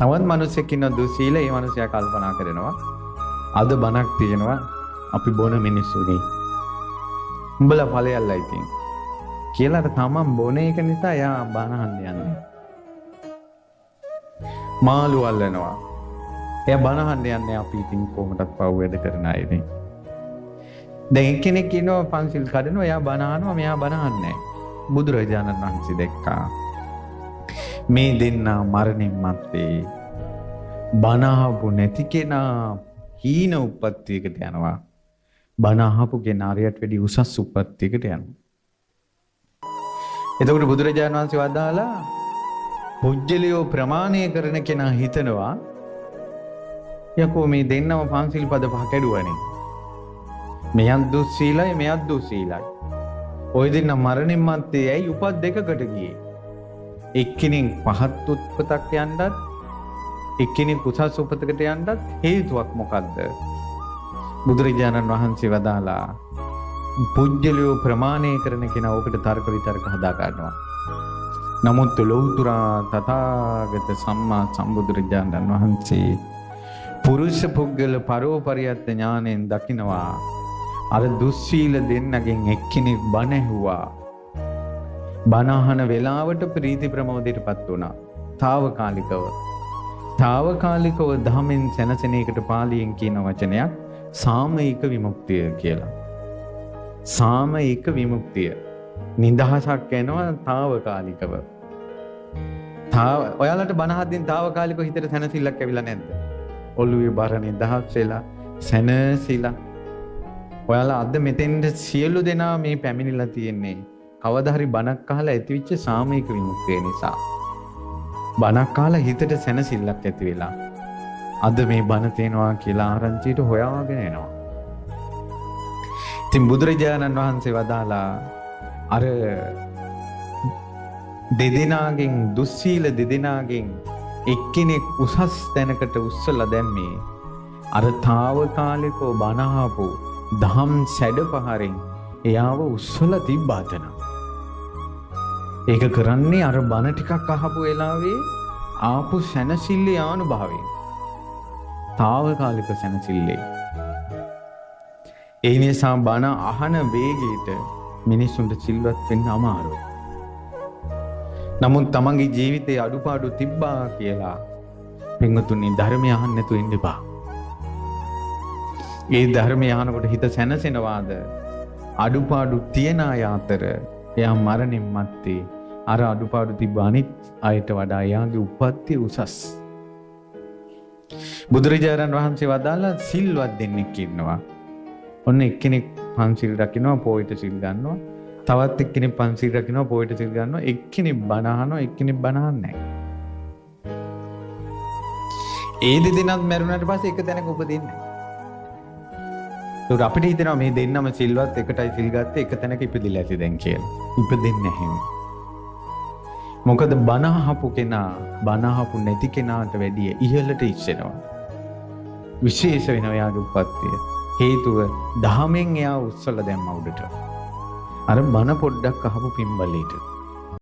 තවත් මිනිස්සෙක් ඉන්න දුස්සීල ඒ මිනිසයා කල්පනා කරනවා අද බණක් තියෙනවා අපි බොන මිනිස්සුනේ. උඹලා ඵලයල්ලා ඉතින්. කියලා තමන් බොන එක නිසා යා බණ අහන්න යන්නේ. මාළු අල්ලනවා. එයා බණ අහන්න යන්නේ අපි ඉතින් කොහොමදත් පව් වැඩ කරන අයනේ. දැන් එක්කෙනෙක් ඉන්නවා පන්සිල් කඩනවා එයා බණ අහනවා මෙයා බණ අහන්නේ නැහැ. බුදුරජාණන් වහන්සේ දැක්කා. මේ දෙන්නා මරණින් මත්තේ බණ අහපු නැති කෙනා හීන උප්පත්තියකට යනවා. බණ අහපු කෙනා හරියට වැඩි උසස් උප්පත්තියකට යනවා. එතකොට බුදුරජාණන් වහන්සේ වදාලා පුජ්‍යලියෝ ප්‍රමාණය කරන කෙනා හිතනවා යකෝ මේ දෙන්නම පන්සිල් පද පහ කැඩුවනේ. මෙයන් දුස්සීලයි මෙයත් දුස්සීලයි. ඔය දෙන්න මරණින් මත්තේ ඇයි උපත් දෙකකට ගියේ? එක්කෙනෙක් පහත් උත්පතක් යන්නත් එක්කෙනෙක් උසස් උපතකට යන්නත් හේතුවක් මොකද්ද? බුදුරජාණන් වහන්සේ වදාලා පුජ්‍යලියෝ ප්‍රමාණය කරන කෙනා ඔකට තර්ක විතර්ක හදා ගන්නවා. නමුත් ලෞතුරා තථාගත සම්මා සම්බුදුරජාණන් වහන්සේ පුරුෂ පුද්ගල පරෝපරියත් ඥාණයෙන් දකිනවා. අර දුස්සීල දෙන්නගෙන් එක්කෙනෙක් බණ ඇහුවා. බණ අහන වෙලාවට ප්‍රීති ප්‍රමෝදයටපත් වුණා. తాවකාලිකව ධම්මෙන් සැනසෙන එකට පාලියෙන් කියන වචනයක් සාමයික විමුක්තිය කියලා. සාමයික විමුක්තිය. නිදහසක් වෙනවා తాවකාලිකව. ඔයාලට බණ අහද්දී తాවකාලිකව හිතට සැනසෙල්ලක් ඇවිල්ලා නැද්ද? ඔළුවේ බර නිදහස් වෙලා සැනසීලා. ඔයාලා අද මෙතෙන්ට සියලු දෙනා මේ පැමිණිලා තියෙන්නේ කවදා හරි බණක් අහලා ඇතිවෙච්ච සාමයික විමුක්තිය නිසා. බණක් අහලා හිතට සැනසෙල්ලක් ඇති වෙලා අද මේ බණ තේනවා කියලා ආරංචියට හොයාගෙන එනවා. ඉතින් බුදුරජාණන් වහන්සේ වදාලා අර දෙදෙනාගෙන් දුස්සීල දෙදෙනාගෙන් එක්කෙනෙක් උසස් තැනකට උස්සලා දැම්මේ අර తాවකාලිකව බණ අහපු දහම් සැඩපහරින් එයාව උස්සලා තිබ්බාතන. ඒක කරන්නේ අර බණ ටිකක් අහපු වෙලාවේ ආපු සැනසille ආනුභාවයෙන්. తాවකාලික සැනසille. ඒ නිසා බණ අහන වේගයට මිනිසුන්ට සිල්වත් වෙන්න අමාරුයි. නමුත් තමන්ගේ ජීවිතේ අඩුපාඩු තිබ්බා කියලා පින්වතුනි ධර්මය අහන්න නැතුව ඉන්න එපා. ඒ ධර්මය අහනකොට හිත සැනසෙනවාද? අඩුපාඩු තියන අය අතර එයා මරණින් මත්තේ අර අඩුපාඩු තිබ්බ අනිත් අයට වඩා එයාගේ උප්පත්තිය උසස්. බුදුරජාණන් වහන්සේ වදාලා සිල්වත් දෙන්නෙක් ඉන්නවා. ඔන්න එක්කෙනෙක් පන්සිල් රකින්නවා පොයට සිල් ගන්නවා. තවත් එක්කෙනෙක් පන්සිල් රකින්නවා පොයට සිල් ගන්නවා. එක්කෙනෙක් බණ අහනවා එක්කෙනෙක් බණ අහන්නේ නැහැ. ඒ දෙදෙනාත් මැරුණාට පස්සේ එක තැනක උපදින්නේ නැහැ. ඒක අපිට හිතෙනවා මේ දෙන්නම සිල්වත් එකටයි සිල් ගත්තේ එක තැනක ඉපදිලා ඇති දැන් කියලා. ඉපදෙන්නේ නැහැ. මොකද බණ අහපු කෙනා බණ අහපු නැති කෙනාට වැඩිය ඉහළට ඉස්සෙනවා. විශේෂ වෙනවා යාගේ උප්පත්තිය. හේතුව දහමෙන් එයා උස්සලා දැම්ම උඩට. අර බණ පොඩ්ඩක් අහපු පින්බලෙට.